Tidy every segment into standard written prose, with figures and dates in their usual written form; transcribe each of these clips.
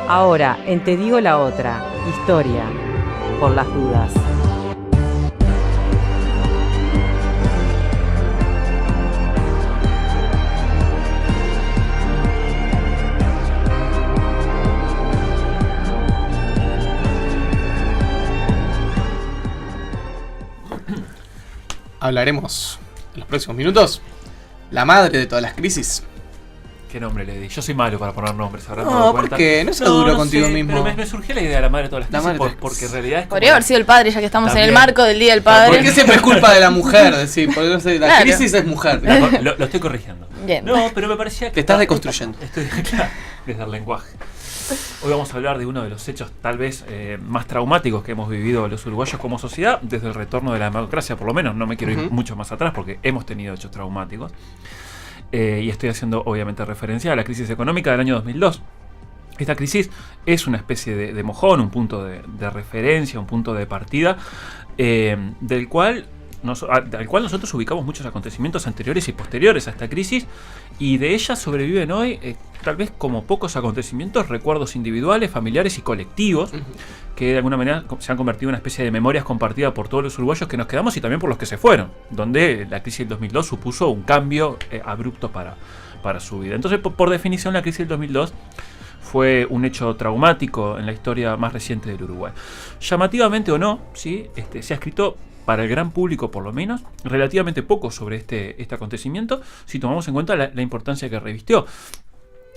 Ahora, en Te digo la otra, historia, por las dudas. Hablaremos en los próximos minutos la madre de todas las crisis. ¿Qué nombre le di? Yo soy malo para poner nombres, ahora No, porque no sea duro contigo mismo. Pero me surgió la idea de la madre de todas las crisis porque en realidad es como... Podría haber sido el padre, ya que estamos También. en el marco del Día del Padre. Porque siempre es culpa de la mujer, decir, porque no sé, la Claro. crisis es mujer. Lo estoy corrigiendo. Bien. No, pero me parecía que... Te estás deconstruyendo. Estoy claro, desde el lenguaje. Hoy vamos a hablar de uno de los hechos tal vez más traumáticos que hemos vivido los uruguayos como sociedad desde el retorno de la democracia, por lo menos. No me quiero ir mucho más atrás porque hemos tenido hechos traumáticos. Y estoy haciendo obviamente referencia a la crisis económica del año 2002. Esta crisis es una especie de mojón, un punto de referencia, un punto de partida, del cual nosotros ubicamos muchos acontecimientos anteriores y posteriores a esta crisis, y de ella sobreviven hoy, tal vez como pocos acontecimientos, recuerdos individuales, familiares y colectivos, que de alguna manera se han convertido en una especie de memorias compartidas por todos los uruguayos que nos quedamos y también por los que se fueron, donde la crisis del 2002 supuso un cambio abrupto para su vida. Entonces, por definición, la crisis del 2002 fue un hecho traumático en la historia más reciente del Uruguay. Llamativamente o no, ¿sí? Se ha escrito para el gran público, por lo menos, relativamente poco sobre este acontecimiento, si tomamos en cuenta la importancia que revistió.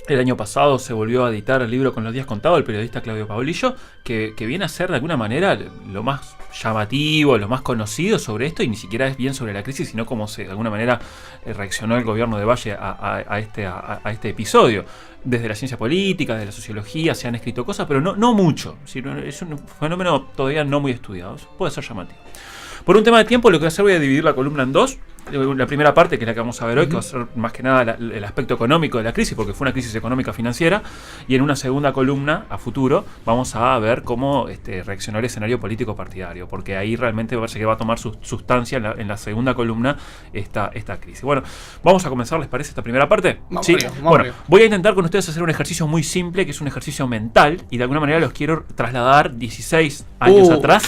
El año pasado se volvió a editar el libro Con los días contados del periodista Claudio Paulillo, que viene a ser de alguna manera lo más llamativo, lo más conocido sobre esto, y ni siquiera es bien sobre la crisis, sino cómo de alguna manera reaccionó el gobierno de Valle a este episodio. Desde la ciencia política, desde la sociología, se han escrito cosas, pero no mucho. Es un fenómeno todavía no muy estudiado. Puede ser llamativo. Por un tema de tiempo, lo que voy a hacer, voy a dividir la columna en dos. La primera parte, que es la que vamos a ver hoy, que va a ser más que nada el aspecto económico de la crisis, porque fue una crisis económica financiera, y en una segunda columna, a futuro, vamos a ver cómo reaccionó el escenario político partidario, porque ahí realmente parece que va a tomar sustancia en la segunda columna esta crisis. Bueno, vamos a comenzar, ¿les parece esta primera parte? ¿Sí? Bueno, voy a intentar con ustedes hacer un ejercicio muy simple, que es un ejercicio mental, y de alguna manera los quiero trasladar 16 años atrás,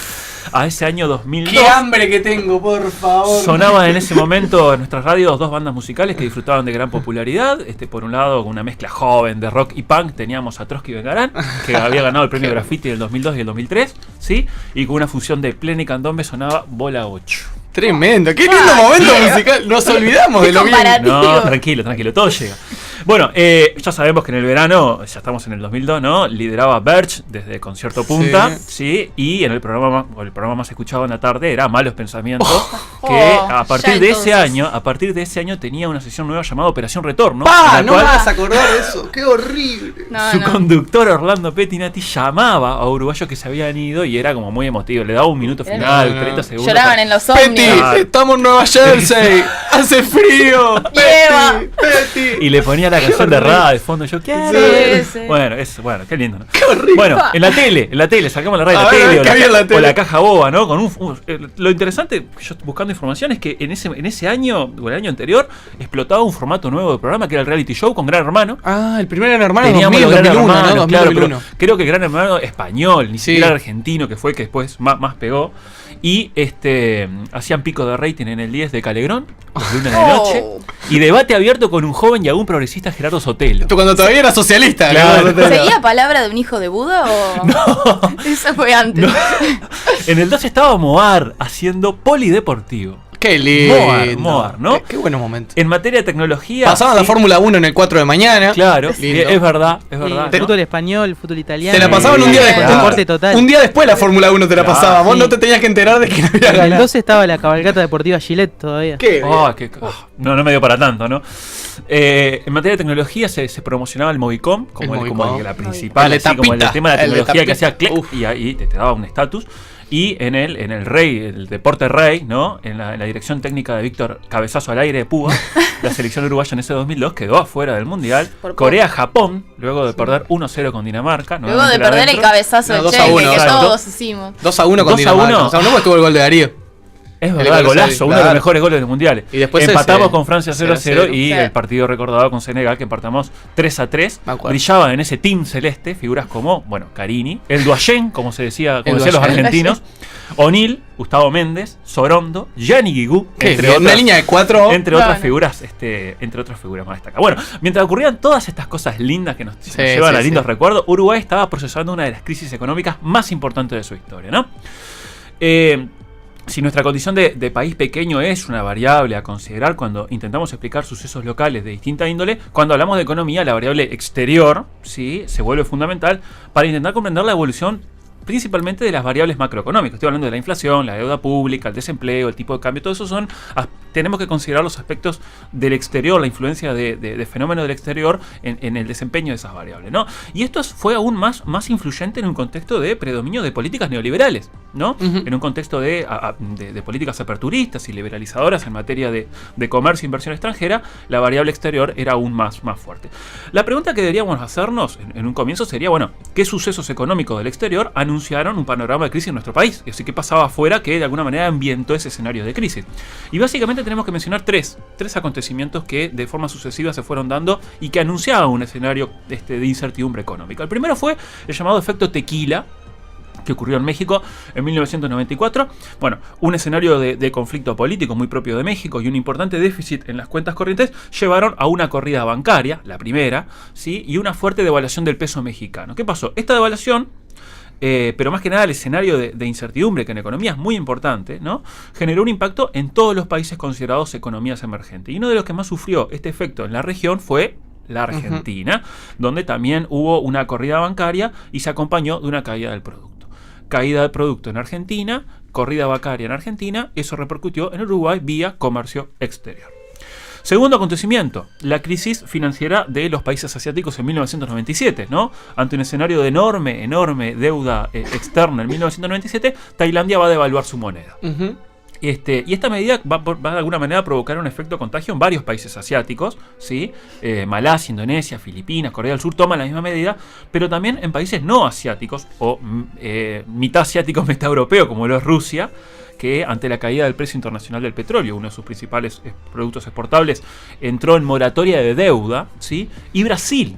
a ese año 2002. ¡Qué hambre que tengo, por favor! Sonaban en ese momento en nuestras radios dos bandas musicales que disfrutaban de gran popularidad. Por un lado, con una mezcla joven de rock y punk, teníamos a Trotsky y Vengarán, que había ganado el premio Graffiti del 2002 y el 2003, ¿sí? Y con una fusión de plena y candombe sonaba Bola 8. Tremendo, qué lindo momento musical. Nos olvidamos de lo bien. No, tranquilo, todo llega. Bueno, ya sabemos que en el verano, ya estamos en el 2002, ¿no? Lideraba Verge desde Concierto Punta, ¿sí? Y en el programa más escuchado en la tarde era Malos Pensamientos, que a partir de ese año tenía una sesión nueva llamada Operación Retorno. No me vas a acordar de eso, qué horrible. Su conductor Orlando Pettinati llamaba a uruguayos que se habían ido y era como muy emotivo, le daba un minuto final, 30 segundos. Lloraban en los ómnibus. Estamos en Nueva Jersey, hace frío. Petty. Y le ponía la canción de Rada de fondo. Yo quiero. Sí. Bueno, qué lindo, ¿no? Qué horrible. Bueno, en la tele, sacamos la radio, o la caja boba, ¿no? Lo interesante, yo buscando información, es que en ese año, o el año anterior, explotaba un formato nuevo de programa que era el reality show con Gran Hermano. El primer Gran Hermano teníamos 2000, Gran 2001, Hermano, ¿no? claro, 2001. pero creo que Gran Hermano español, ni siquiera argentino, que fue el que después más pegó. Y hacían pico de rating en el 10 de Calegrón, los lunes de noche, y debate abierto con un joven y aún progresista, Gerardo Sotelo. Tú cuando todavía era socialista. Claro. ¿Seguía palabra de un hijo de Buda o...? No. Eso fue antes. No. En el 2 estaba Moar haciendo polideportivo. Qué lindo. Moar, ¿no? Qué buenos momentos. En materia de tecnología... Pasaban la Fórmula 1 en el 4 de mañana. Claro, Lindo. es verdad. Fútbol español, fútbol italiano. Te la pasaban un día después. Deporte total. Un día después la Fórmula 1 te la pasaba. Vos sí. no te tenías que enterar de que no había En el ganado. 12 estaba la cabalgata deportiva Gillette todavía. ¿Qué? No me dio para tanto, ¿no? En materia de tecnología se promocionaba el Movicom como la principal, así como el tema de la tecnología que hacía clic y ahí te daba un estatus. Y en el Rey, el Deporte Rey, ¿no? En la dirección técnica de Víctor Cabezazo al Aire de Púa, la selección uruguaya en ese 2002 quedó afuera del Mundial. Corea-Japón, luego de perder 1-0 con Dinamarca. Luego de perder el cabezazo de Cheque, que todos hicimos. 2-1 con Dinamarca. 2-1 estuvo el gol de Darío. Es El verdad, gol golazo, uno de los mejores goles del mundial. Y después empatamos ese, con Francia 0-0 y Sí. el partido recordado con Senegal, que empatamos 3-3. Me acuerdo. Brillaban en ese team celeste figuras como, bueno, Carini, el Duayen, como se decía, como decían los Duayen. argentinos, O'Neill, Gustavo Méndez, Sorondo, Gianni Guigú, entre Una otras. línea de 4. Entre Claro. otras figuras, entre otras figuras más destacadas. Bueno, mientras ocurrían todas estas cosas lindas que nos llevan a lindos recuerdos, Uruguay estaba procesando una de las crisis económicas más importantes de su historia, ¿no? Si nuestra condición de país pequeño es una variable a considerar cuando intentamos explicar sucesos locales de distinta índole, cuando hablamos de economía, la variable exterior, ¿sí?, se vuelve fundamental para intentar comprender la evolución principalmente de las variables macroeconómicas. Estoy hablando de la inflación, la deuda pública, el desempleo, el tipo de cambio, todo eso tenemos que considerar los aspectos del exterior, la influencia de fenómenos del exterior en el desempeño de esas variables, ¿no? Y esto fue aún más influyente en un contexto de predominio de políticas neoliberales, ¿no? En un contexto de políticas aperturistas y liberalizadoras en materia de comercio e inversión extranjera, la variable exterior era aún más fuerte. La pregunta que deberíamos hacernos en un comienzo sería, bueno, ¿qué sucesos económicos del exterior anunciaron un panorama de crisis en nuestro país? Y así, ¿qué pasaba afuera que de alguna manera ambientó ese escenario de crisis? Y básicamente tenemos que mencionar tres acontecimientos que de forma sucesiva se fueron dando y que anunciaban un escenario de incertidumbre económica. El primero fue el llamado efecto tequila, que ocurrió en México en 1994. Bueno, un escenario de conflicto político muy propio de México y un importante déficit en las cuentas corrientes llevaron a una corrida bancaria, la primera, ¿sí?, y una fuerte devaluación del peso mexicano. ¿Qué pasó? Esta devaluación, pero más que nada el escenario de incertidumbre, que en economía es muy importante, ¿no?, generó un impacto en todos los países considerados economías emergentes. Y uno de los que más sufrió este efecto en la región fue la Argentina, donde también hubo una corrida bancaria y se acompañó de una caída del producto. Caída del producto en Argentina, corrida bancaria en Argentina, eso repercutió en Uruguay vía comercio exterior. Segundo acontecimiento, la crisis financiera de los países asiáticos en 1997, ¿no? Ante un escenario de enorme deuda externa en 1997, Tailandia va a devaluar su moneda. Y esta medida va de alguna manera a provocar un efecto contagio en varios países asiáticos, ¿sí? Malasia, Indonesia, Filipinas, Corea del Sur toman la misma medida, pero también en países no asiáticos o mitad asiático, mitad europeo, como lo es Rusia, que ante la caída del precio internacional del petróleo, uno de sus principales productos exportables, entró en moratoria de deuda, ¿sí? Y Brasil,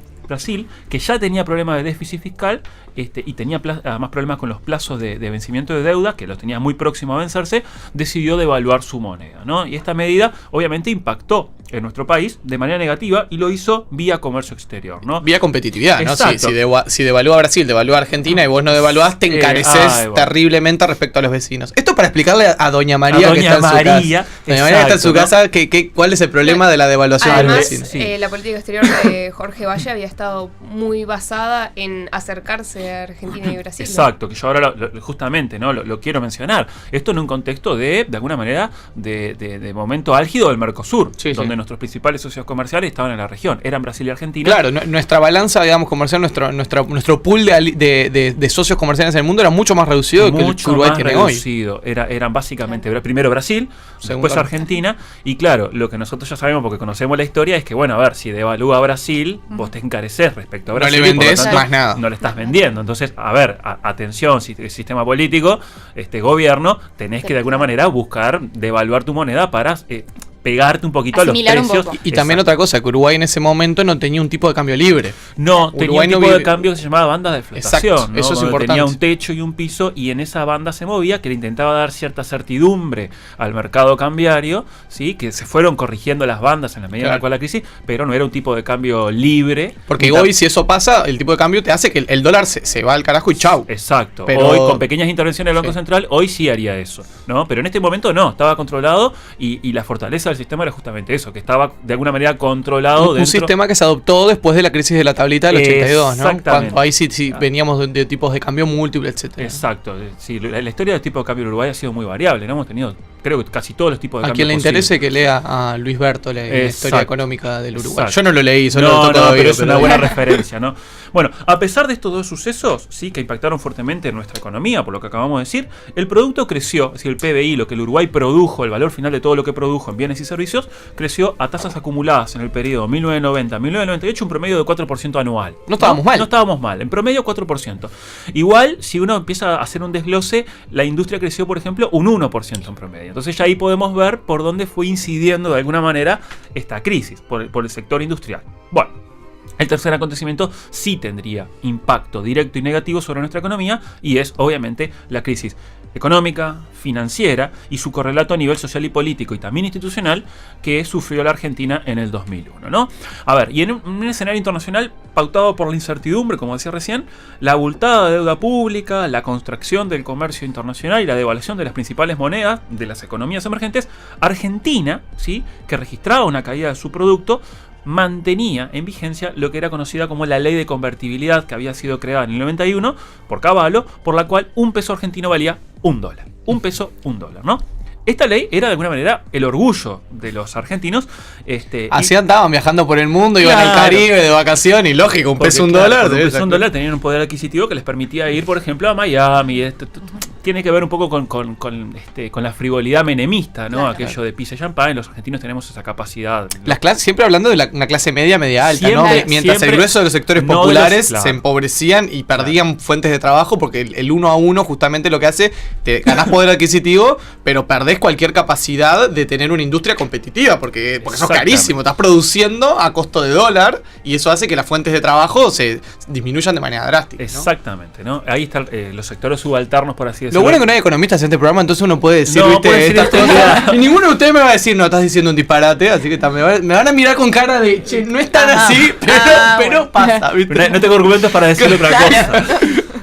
que ya tenía problemas de déficit fiscal y tenía además problemas con los plazos de vencimiento de deuda, que los tenía muy próximo a vencerse, decidió devaluar su moneda, ¿no? Y esta medida obviamente impactó en nuestro país de manera negativa y lo hizo vía comercio exterior, ¿no? Vía competitividad, ¿no? Exacto. Si devalúa Brasil, devalúa Argentina y vos no devaluás, te encareces terriblemente respecto a los vecinos. Esto para explicarle a Doña María, que está en su casa. Doña María está en su casa, ¿cuál es el problema de la devaluación de los Además, vecinos? la política exterior de Jorge Valle había estado muy basada en acercarse a Argentina y Brasil. Exacto, que yo ahora justamente, ¿no?, lo quiero mencionar. Esto en un contexto de alguna manera, de momento álgido del Mercosur, donde nuestros principales socios comerciales estaban en la región, eran Brasil y Argentina. Claro, nuestra balanza, digamos, comercial, nuestro pool de socios comerciales en el mundo era mucho más reducido que el que Uruguay tiene hoy. Eran básicamente primero Brasil, Segundo después Argentina, y claro, lo que nosotros ya sabemos porque conocemos la historia es que, bueno, a ver, si devalúa Brasil, vos te encareces respecto a Brasil. No le vendés y por lo tanto, más nada. No le estás vendiendo. Entonces, a ver, atención, sistema político, gobierno, tenés que de alguna manera buscar devaluar tu moneda para pegarte un poquito Asimilar a los precios. un poco. Y también otra cosa, que Uruguay en ese momento no tenía un tipo de cambio libre. No, tenía Uruguay un no tipo de vive- cambio que se llamaba banda de flotación. Exacto, ¿no? eso es Donde importante. tenía un techo y un piso, y en esa banda se movía, que le intentaba dar cierta certidumbre al mercado cambiario, ¿sí? Que se fueron corrigiendo las bandas en la medida en la cual la crisis, pero no era un tipo de cambio libre. Porque Ni hoy, si eso pasa, el tipo de cambio te hace que el dólar se va al carajo y chau. Exacto. Pero- Hoy, con pequeñas intervenciones del Banco Sí. Central, hoy sí haría eso, ¿no? Pero en este momento no, estaba controlado, y la fortaleza del sistema era justamente eso, que estaba de alguna manera controlado Un dentro. sistema que se adoptó después de la crisis de la tablita del 82, ¿no? Exactamente. Cuando ahí sí veníamos de tipos de cambio múltiples, etcétera. Exacto. Sí, la historia del tipo de cambio en Uruguay ha sido muy variable, ¿no? Hemos tenido, creo que casi todos los tipos de A cambio quien le posibles. interese que lea a Luis Berto la historia Exacto. económica del Uruguay. Exacto. Yo no lo leí, solo No, lo toco de pero oído, es una buena referencia, ¿no? Bueno, a pesar de estos dos sucesos, sí, que impactaron fuertemente en nuestra economía, por lo que acabamos de decir, el producto creció, es decir, el PBI, lo que el Uruguay produjo, el valor final de todo lo que produjo en bienes y y servicios creció a tasas acumuladas en el periodo 1990-1998 un promedio de 4% anual. No estábamos mal. No estábamos mal, en promedio 4%. Igual, si uno empieza a hacer un desglose, la industria creció, por ejemplo, un 1% en promedio. Entonces ya ahí podemos ver por dónde fue incidiendo de alguna manera esta crisis, por el sector industrial. Bueno. El tercer acontecimiento sí tendría impacto directo y negativo sobre nuestra economía y es obviamente la crisis económica, financiera y su correlato a nivel social y político y también institucional que sufrió la Argentina en el 2001, ¿no? A ver, y en un escenario internacional pautado por la incertidumbre, como decía recién, la abultada deuda pública, la contracción del comercio internacional y la devaluación de las principales monedas de las economías emergentes, Argentina, ¿sí?, que registraba una caída de su producto, mantenía en vigencia lo que era conocida como la ley de convertibilidad que había sido creada en el 91 por Cavallo, por la cual un peso argentino valía $1. Un peso, $1, ¿no? Esta ley era de alguna manera el orgullo de los argentinos. Así andaban viajando por el mundo, iban al Caribe de vacaciones y lógico, un peso, $1. Un peso, $1 tenían un poder adquisitivo que les permitía ir, por ejemplo, a Miami. Tiene que ver un poco con la frivolidad menemista, ¿no? Claro. Aquello de pizza y champán. Los argentinos tenemos esa capacidad. Las clases, siempre hablando de una clase media alta, ¿no? Mientras el grueso de los sectores populares se empobrecían y perdían fuentes de trabajo, porque el 1 a 1 justamente lo que hace, te ganás poder adquisitivo, pero perdés cualquier capacidad de tener una industria competitiva, porque sos carísimo, estás produciendo a costo de dólar y eso hace que las fuentes de trabajo se disminuyan de manera drástica, ¿no? Exactamente, ¿no? Ahí están los sectores subalternos, por así decirlo. Lo bueno es que no hay economistas en este programa, entonces uno puede decir, no, puede decir estas cosas. Y ninguno de ustedes me va a decir, no, estás diciendo un disparate, así que me van a mirar con cara de, che, no es tan así, pero pasa, ¿viste? No tengo argumentos para decir otra cosa.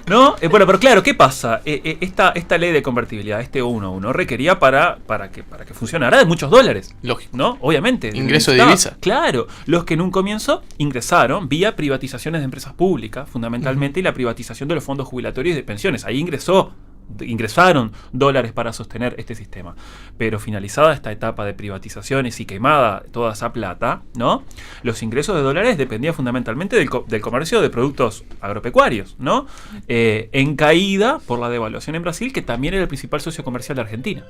¿No? Bueno, pero claro, ¿qué pasa? Esta ley de convertibilidad, este 1 a 1, requería para que funcionara de muchos dólares. Lógico. ¿No? Obviamente. Ingreso de divisa. Claro. Los que en un comienzo ingresaron vía privatizaciones de empresas públicas, fundamentalmente, y la privatización de los fondos jubilatorios y de pensiones. Ahí ingresaron dólares para sostener este sistema. Pero finalizada esta etapa de privatizaciones y quemada toda esa plata, ¿no? Los ingresos de dólares dependían fundamentalmente del comercio de productos agropecuarios, ¿no? En caída por la devaluación en Brasil, que también era el principal socio comercial de Argentina.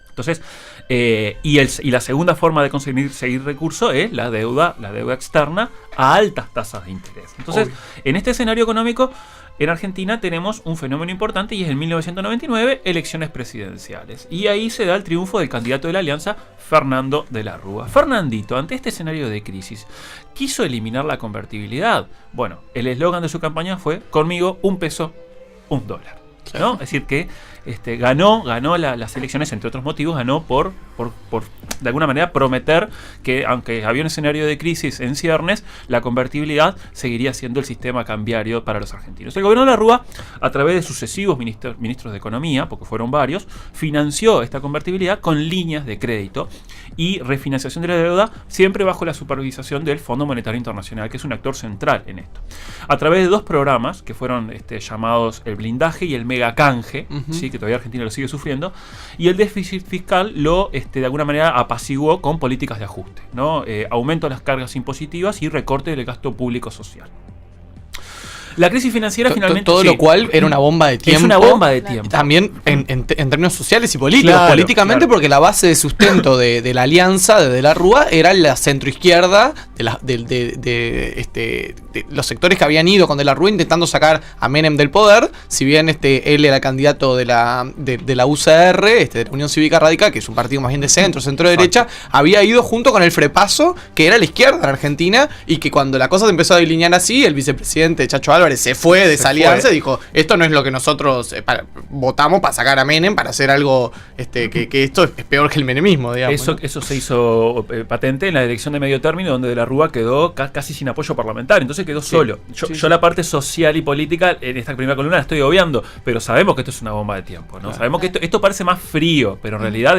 Entonces, y la segunda forma de conseguir recursos es la deuda externa a altas tasas de interés. Entonces, en este escenario económico, en Argentina tenemos un fenómeno importante y es en 1999 elecciones presidenciales. Y ahí se da el triunfo del candidato de la Alianza, Fernando de la Rúa. Fernandito, ante este escenario de crisis, quiso eliminar la convertibilidad. Bueno, el eslogan de su campaña fue: conmigo, un peso, $1. ¿No? Es decir, que ganó las elecciones, entre otros motivos, ganó por de alguna manera prometer que, aunque había un escenario de crisis en ciernes, la convertibilidad seguiría siendo el sistema cambiario para los argentinos. El gobierno de la Rúa, a través de sucesivos ministros de Economía, porque fueron varios, financió esta convertibilidad con líneas de crédito y refinanciación de la deuda, siempre bajo la supervisación del Fondo Monetario Internacional, que es un actor central en esto. A través de dos programas que fueron llamados el blindaje y el megacanje, ¿sí?, que todavía Argentina lo sigue sufriendo, y el déficit fiscal lo de alguna manera apaciguó con políticas de ajuste, ¿no? Aumento de las cargas impositivas y recorte del gasto público social. La crisis financiera finalmente... Todo lo cual era una bomba de tiempo. Es una bomba de tiempo. También en términos sociales y políticos. Claro, políticamente, claro. Porque la base de sustento de la alianza de la Rúa era la centroizquierda de los sectores que habían ido con De la Rúa intentando sacar a Menem del poder. Si bien él era candidato de la UCR, de la Unión Cívica Radical, que es un partido más bien de centro-derecha, había ido junto con el Frepaso, que era la izquierda en Argentina, y que cuando la cosa se empezó a delinear así, el vicepresidente Chacho Álvarez se fue de esa alianza y dijo: esto no es lo que nosotros votamos para sacar a Menem, para hacer algo que esto es peor que el menemismo, digamos. Eso se hizo patente en la elección de medio término, donde De la Rúa quedó casi sin apoyo parlamentario, entonces quedó solo. Yo la parte social y política en esta primera columna la estoy obviando, pero sabemos que esto es una bomba de tiempo, ¿no? Sabemos que esto parece más frío, pero en realidad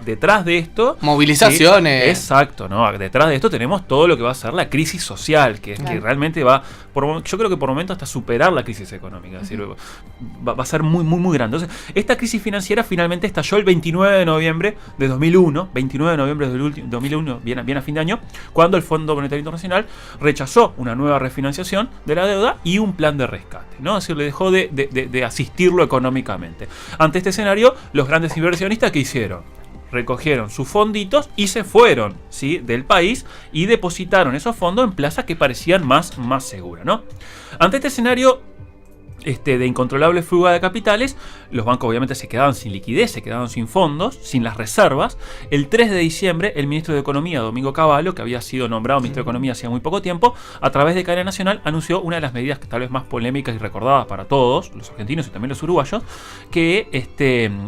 detrás de esto... Movilizaciones. Exacto, ¿no? Detrás de esto tenemos todo lo que va a ser la crisis social, que realmente va... yo creo que por momentos hasta superar la crisis económica, es decir, va a ser muy, muy, muy grande. Entonces, esta crisis financiera finalmente estalló el 29 de noviembre de 2001, 2001, bien a fin de año, cuando el Fondo Monetario Internacional rechazó una nueva refinanciación de la deuda y un plan de rescate, ¿no? Es decir, le dejó de asistirlo económicamente. Ante este escenario, los grandes inversionistas, ¿qué hicieron? recogieron sus fonditos y se fueron, ¿sí?, del país y depositaron esos fondos en plazas que parecían más seguras, ¿no? Ante este escenario de incontrolable fuga de capitales, los bancos obviamente se quedaban sin liquidez, se quedaban sin fondos, sin las reservas. El 3 de diciembre, el ministro de Economía, Domingo Cavallo, que había sido nombrado ministro de Economía hacía muy poco tiempo, a través de cadena nacional anunció una de las medidas que tal vez más polémicas y recordadas para todos, los argentinos y también los uruguayos, que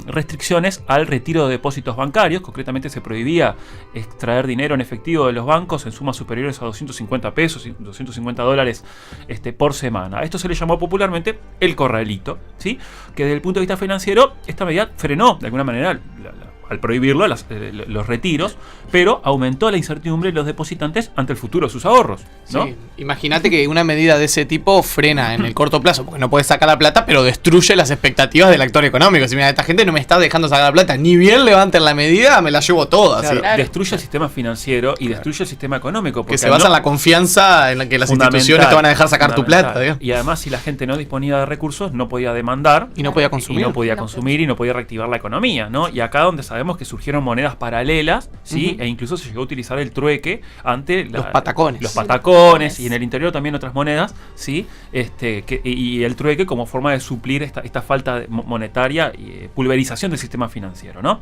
restricciones al retiro de depósitos bancarios. Concretamente se prohibía extraer dinero en efectivo de los bancos en sumas superiores a 250 pesos y 250 dólares por semana. A esto se le llamó popularmente el corralito, ¿sí? Que desde el punto de vista financiero, esta medida frenó de alguna manera al prohibirlo los retiros, pero aumentó la incertidumbre de los depositantes ante el futuro de sus ahorros, ¿no? Sí. Imagínate que una medida de ese tipo frena en el corto plazo, porque no puedes sacar la plata, pero destruye las expectativas del actor económico. Si mira, esta gente no me está dejando sacar la plata, ni bien levanten la medida, me la llevo toda. Claro, ¿sí? destruye el sistema financiero y destruye el sistema económico. Que se basa en la confianza en la que las instituciones te van a dejar sacar tu plata. Digamos. Y además, si la gente no disponía de recursos, no podía demandar. Y no podía consumir. Y no podía consumir y no podía reactivar la economía, ¿no? Y acá donde sabemos que surgieron monedas paralelas, ¿sí? E incluso se llegó a utilizar el trueque ante los patacones. Los patacones, y en el interior también otras monedas, ¿sí? Y el trueque como forma de suplir esta falta monetaria y pulverización del sistema financiero, ¿no?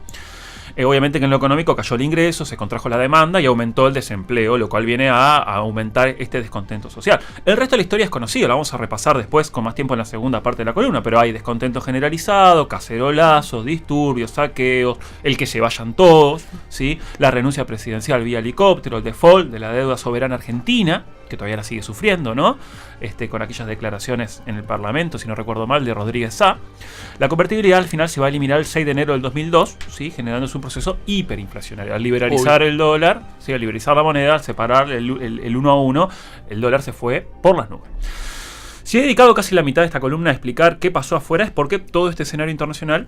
Obviamente que en lo económico cayó el ingreso, se contrajo la demanda y aumentó el desempleo, lo cual viene a aumentar este descontento social. El resto de la historia es conocido, la vamos a repasar después con más tiempo en la segunda parte de la columna, pero hay descontento generalizado, cacerolazos, disturbios, saqueos, el que se vayan todos, ¿sí? La renuncia presidencial vía helicóptero, el default de la deuda soberana argentina, que todavía la sigue sufriendo, ¿no? Con aquellas declaraciones en el Parlamento, si no recuerdo mal, de Rodríguez Sá. La convertibilidad al final se va a eliminar el 6 de enero del 2002, ¿sí? Generándose un proceso hiperinflacionario. Al liberalizar el dólar, ¿sí? Al liberalizar la moneda, al separar el 1 a 1, el dólar se fue por las nubes. Si he dedicado casi la mitad de esta columna a explicar qué pasó afuera, es porque todo este escenario internacional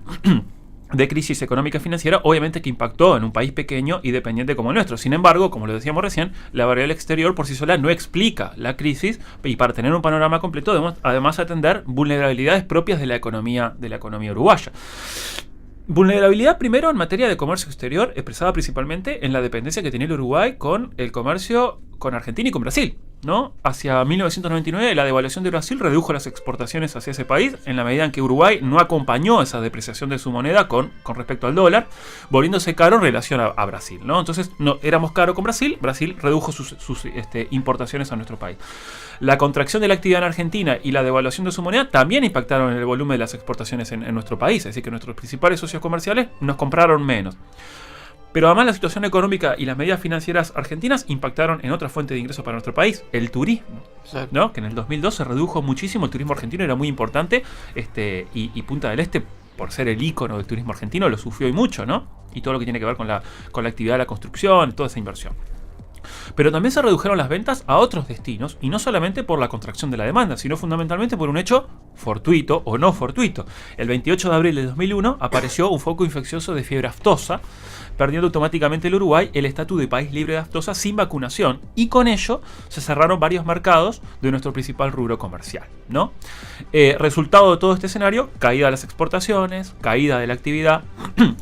de crisis económica y financiera, obviamente que impactó en un país pequeño y dependiente como el nuestro. Sin embargo, como lo decíamos recién, la variable exterior por sí sola no explica la crisis, y para tener un panorama completo debemos además atender vulnerabilidades propias de la economía uruguaya. Vulnerabilidad primero en materia de comercio exterior, expresada principalmente en la dependencia que tenía el Uruguay con el comercio con Argentina y con Brasil, ¿no? Hacia 1999 la devaluación de Brasil redujo las exportaciones hacia ese país en la medida en que Uruguay no acompañó esa depreciación de su moneda con respecto al dólar, volviéndose caro en relación a Brasil, ¿no? Entonces no éramos caros con Brasil redujo sus importaciones a nuestro país. La contracción de la actividad en Argentina y la devaluación de su moneda también impactaron en el volumen de las exportaciones en nuestro país, es decir que nuestros principales socios comerciales nos compraron menos. Pero además la situación económica y las medidas financieras argentinas impactaron en otra fuente de ingresos para nuestro país, el turismo, ¿no? Que en el 2002 se redujo muchísimo, el turismo argentino era muy importante, y Punta del Este, por ser el ícono del turismo argentino, lo sufrió y mucho, ¿no? Y todo lo que tiene que ver con la actividad de la construcción, toda esa inversión. Pero también se redujeron las ventas a otros destinos, y no solamente por la contracción de la demanda, sino fundamentalmente por un hecho fortuito o no fortuito. El 28 de abril de 2001 apareció un foco infeccioso de fiebre aftosa, perdiendo automáticamente el Uruguay el estatus de país libre de aftosa sin vacunación, y con ello se cerraron varios mercados de nuestro principal rubro comercial, ¿no? Resultado de todo este escenario, caída de las exportaciones, caída de la actividad,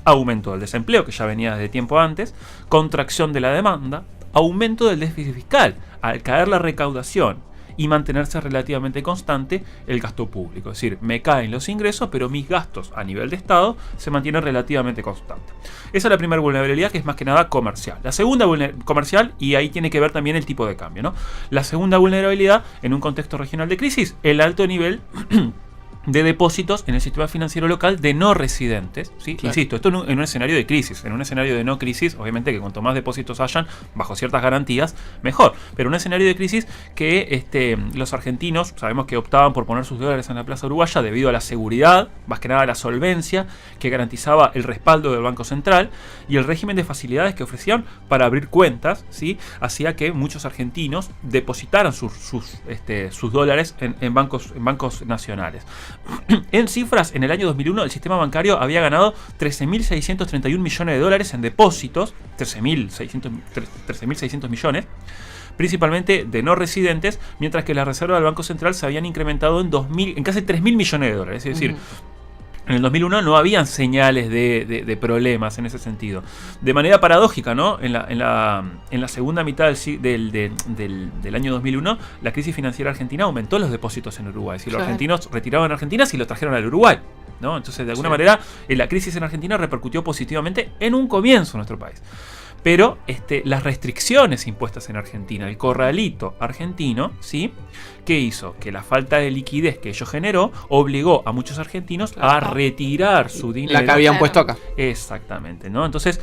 aumento del desempleo, que ya venía desde tiempo antes, contracción de la demanda, aumento del déficit fiscal, al caer la recaudación y mantenerse relativamente constante el gasto público. Es decir, me caen los ingresos, pero mis gastos a nivel de Estado se mantienen relativamente constantes. Esa es la primera vulnerabilidad, que es más que nada comercial. La segunda comercial, y ahí tiene que ver también el tipo de cambio, ¿no? La segunda vulnerabilidad, en un contexto regional de crisis, el alto nivel de depósitos en el sistema financiero local de no residentes, ¿sí? Claro. Insisto, esto en un escenario de crisis. En un escenario de no crisis, obviamente que cuanto más depósitos hayan, bajo ciertas garantías, mejor. Pero en un escenario de crisis que los argentinos, sabemos que optaban por poner sus dólares en la plaza uruguaya debido a la seguridad, más que nada a la solvencia que garantizaba el respaldo del Banco Central y el régimen de facilidades que ofrecían para abrir cuentas, ¿sí? Hacía que muchos argentinos depositaran sus dólares en bancos nacionales. En cifras, en el año 2001 el sistema bancario había ganado 13.631 millones de dólares en depósitos, 13.600 millones, principalmente de no residentes, mientras que las reservas del Banco Central se habían incrementado en casi 3.000 millones de dólares. Es decir, En el 2001 no habían señales de problemas en ese sentido. De manera paradójica, ¿no? En la segunda mitad del año 2001, la crisis financiera argentina aumentó los depósitos en Uruguay. Si los argentinos retiraban a Argentina, si los trajeron al Uruguay, ¿no? Entonces, de alguna manera, la crisis en Argentina repercutió positivamente en un comienzo en nuestro país. Pero las restricciones impuestas en Argentina, el corralito argentino, ¿sí? ¿Qué hizo? Que la falta de liquidez que ello generó obligó a muchos argentinos a retirar su dinero. La que habían puesto acá. Exactamente, ¿no? Entonces,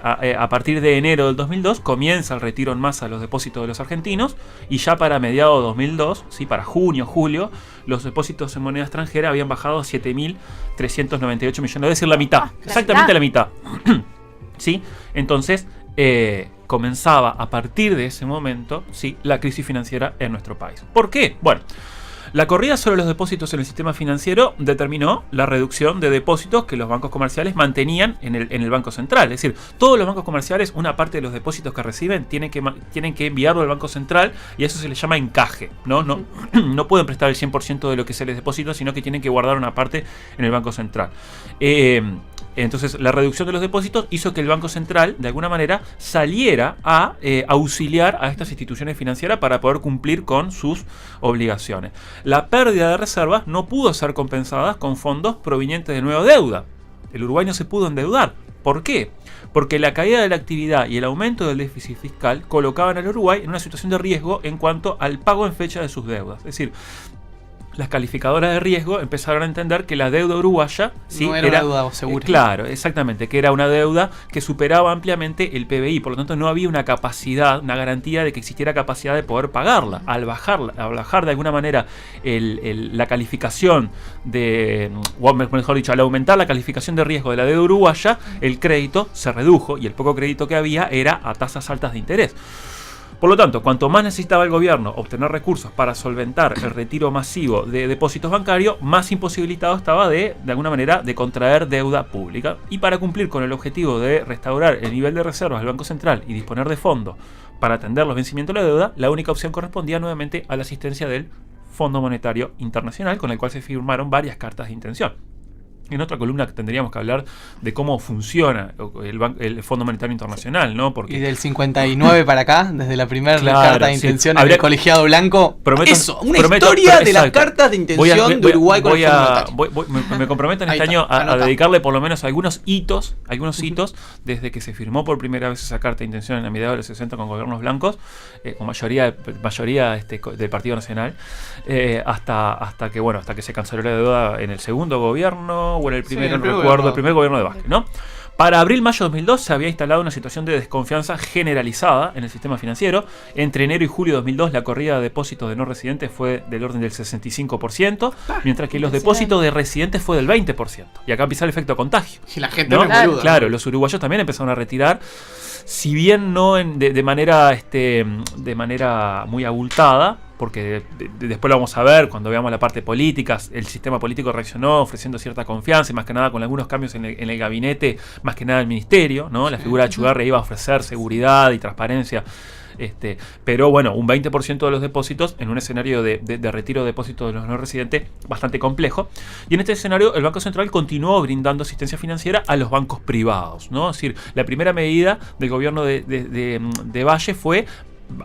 a partir de enero del 2002 comienza el retiro en masa de los depósitos de los argentinos, y ya para mediados de 2002, ¿sí? Para junio, julio, los depósitos en moneda extranjera habían bajado a 7.398 millones, es decir, la mitad, exactamente la mitad. ¿Sí? Entonces, comenzaba a partir de ese momento, ¿sí? La crisis financiera en nuestro país. ¿Por qué? Bueno, la corrida sobre los depósitos en el sistema financiero determinó la reducción de depósitos que los bancos comerciales mantenían en el Banco Central. Es decir, todos los bancos comerciales, una parte de los depósitos que reciben, tienen que enviarlo al Banco Central, y a eso se le llama encaje, ¿no? No pueden prestar el 100% de lo que se les deposita, sino que tienen que guardar una parte en el Banco Central. Entonces, la reducción de los depósitos hizo que el Banco Central, de alguna manera, saliera a auxiliar a estas instituciones financieras para poder cumplir con sus obligaciones. La pérdida de reservas no pudo ser compensada con fondos provenientes de nueva deuda. El Uruguay no se pudo endeudar. ¿Por qué? Porque la caída de la actividad y el aumento del déficit fiscal colocaban al Uruguay en una situación de riesgo en cuanto al pago en fecha de sus deudas. Es decir, las calificadoras de riesgo empezaron a entender que la deuda uruguaya, ¿sí? No era una deuda segura. Claro, exactamente, que era una deuda que superaba ampliamente el PBI, por lo tanto no había una capacidad, una garantía de que existiera capacidad de poder pagarla. Al bajar de alguna manera la calificación o mejor dicho, al aumentar la calificación de riesgo de la deuda uruguaya, el crédito se redujo, y el poco crédito que había era a tasas altas de interés. Por lo tanto, cuanto más necesitaba el gobierno obtener recursos para solventar el retiro masivo de depósitos bancarios, más imposibilitado estaba de alguna manera, de contraer deuda pública. Y para cumplir con el objetivo de restaurar el nivel de reservas del Banco Central y disponer de fondos para atender los vencimientos de la deuda, la única opción correspondía nuevamente a la asistencia del Fondo Monetario Internacional, con el cual se firmaron varias cartas de intención. En otra columna tendríamos que hablar de cómo funciona el Fondo Monetario Internacional, ¿no? Porque y del 59 para acá, desde la primera carta de intención en el colegiado blanco. Historia de las cartas de intención de Uruguay con el Fondo Monetario. Me comprometo en este año a dedicarle por lo menos algunos hitos, desde que se firmó por primera vez esa carta de intención en mediados de los 60 con gobiernos blancos, con mayoría del Partido Nacional, hasta que se canceló la deuda en el segundo gobierno, o en el primero, no recuerdo, el primer gobierno de Vázquez, ¿no? Para abril-mayo de 2002 se había instalado una situación de desconfianza generalizada en el sistema financiero. Entre enero y julio de 2002 la corrida de depósitos de no residentes fue del orden del 65%, mientras que los depósitos de residentes fue del 20%. Y acá empieza el efecto contagio. Y la gente no es boluda. Claro, los uruguayos también empezaron a retirar, si bien no de manera muy abultada, porque después lo vamos a ver cuando veamos la parte política. El sistema político reaccionó ofreciendo cierta confianza, y más que nada con algunos cambios en el gabinete, más que nada el ministerio, ¿no? La figura de Achugarri iba a ofrecer seguridad y transparencia. Pero bueno, un 20% de los depósitos en un escenario de retiro de depósitos de los no residentes bastante complejo. Y en este escenario el Banco Central continuó brindando asistencia financiera a los bancos privados, ¿no? Es decir, la primera medida del gobierno de Valle fue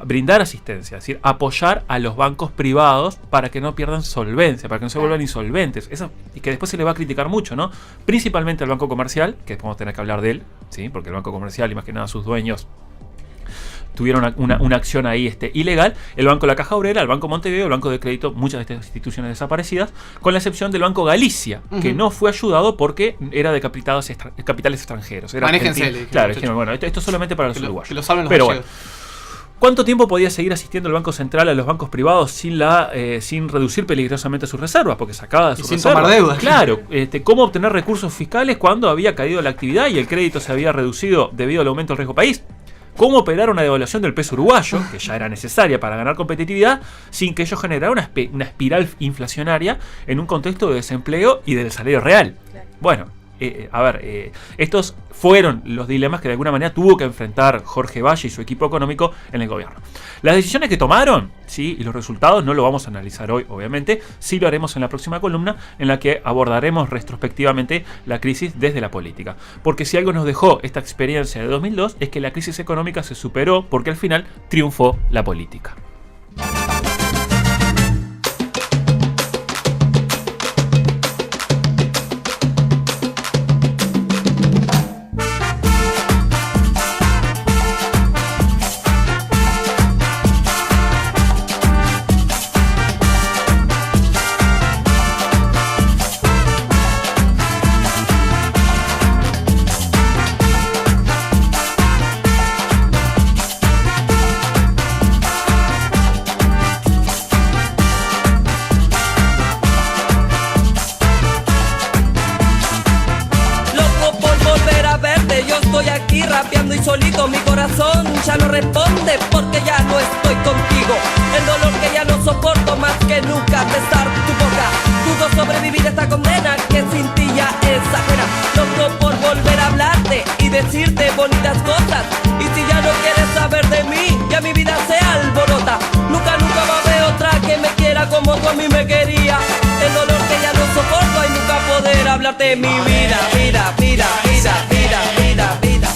brindar asistencia, es decir, apoyar a los bancos privados para que no pierdan solvencia, para que no se vuelvan insolventes. Eso, y que después se le va a criticar mucho, ¿no? Principalmente al Banco Comercial, que después vamos a tener que hablar de él, ¿sí? Porque el Banco Comercial y más que nada sus dueños tuvieron una acción ahí ilegal. El Banco de la Caja Obrera, el Banco Montevideo, el Banco de Crédito, muchas de estas instituciones desaparecidas, con la excepción del Banco Galicia, que no fue ayudado porque era de capitales extranjeros. Manéjense. Claro, bueno, esto es solamente para los uruguayos. Que lo salven los Pero bueno, ¿cuánto tiempo podía seguir asistiendo el Banco Central a los bancos privados sin reducir peligrosamente sus reservas? Porque sacaba de sus reservas. Sin tomar deuda. Claro. ¿Cómo obtener recursos fiscales cuando había caído la actividad y el crédito se había reducido debido al aumento del riesgo país? ¿Cómo operar una devaluación del peso uruguayo, que ya era necesaria para ganar competitividad, sin que ello generara una espiral inflacionaria en un contexto de desempleo y del salario real? Bueno, estos fueron los dilemas que de alguna manera tuvo que enfrentar Jorge Valle y su equipo económico en el gobierno. Las decisiones que tomaron, sí, y los resultados no lo vamos a analizar hoy, obviamente, sí lo haremos en la próxima columna, en la que abordaremos retrospectivamente la crisis desde la política. Porque si algo nos dejó esta experiencia de 2002 es que la crisis económica se superó porque al final triunfó la política. Solito mi corazón ya no responde porque ya no estoy contigo. El dolor que ya no soporto más que nunca besar tu boca. Dudo sobrevivir esta condena que sin ti ya es ajena. Loco por volver a hablarte y decirte bonitas cosas. Y si ya no quieres saber de mí, ya mi vida se alborota. Nunca va a haber otra que me quiera como tú a mí me quería. El dolor que ya no soporto y nunca poder hablarte de mi vida. Vida, vida, vida, vida, vida, vida.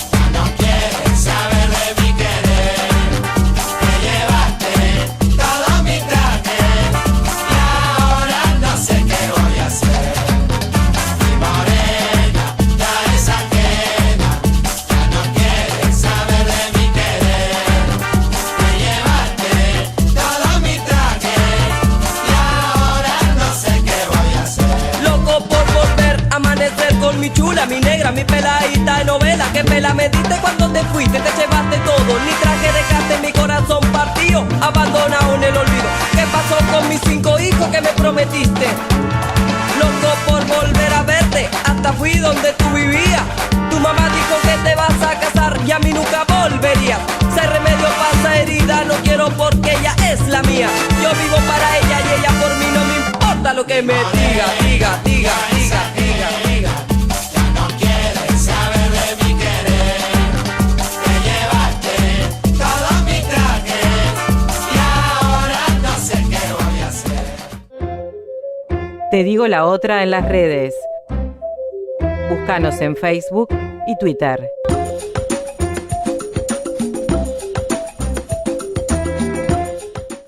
Mi chula, mi negra, mi peladita de novela. ¿Qué pela me diste cuando te fuiste? Te llevaste todo, ni traje dejaste mi corazón partido, abandonado en el olvido. ¿Qué pasó con mis 5 hijos que me prometiste? Loco por volver a verte, hasta fui donde tú vivías. Tu mamá dijo que te vas a casar y a mí nunca volverías. Se remedio pasa herida, no quiero porque ella es la mía. Yo vivo para ella y ella por mí, no me importa lo que me diga, diga, diga, diga, diga, diga. Te digo la otra en las redes. Búscanos en Facebook y Twitter.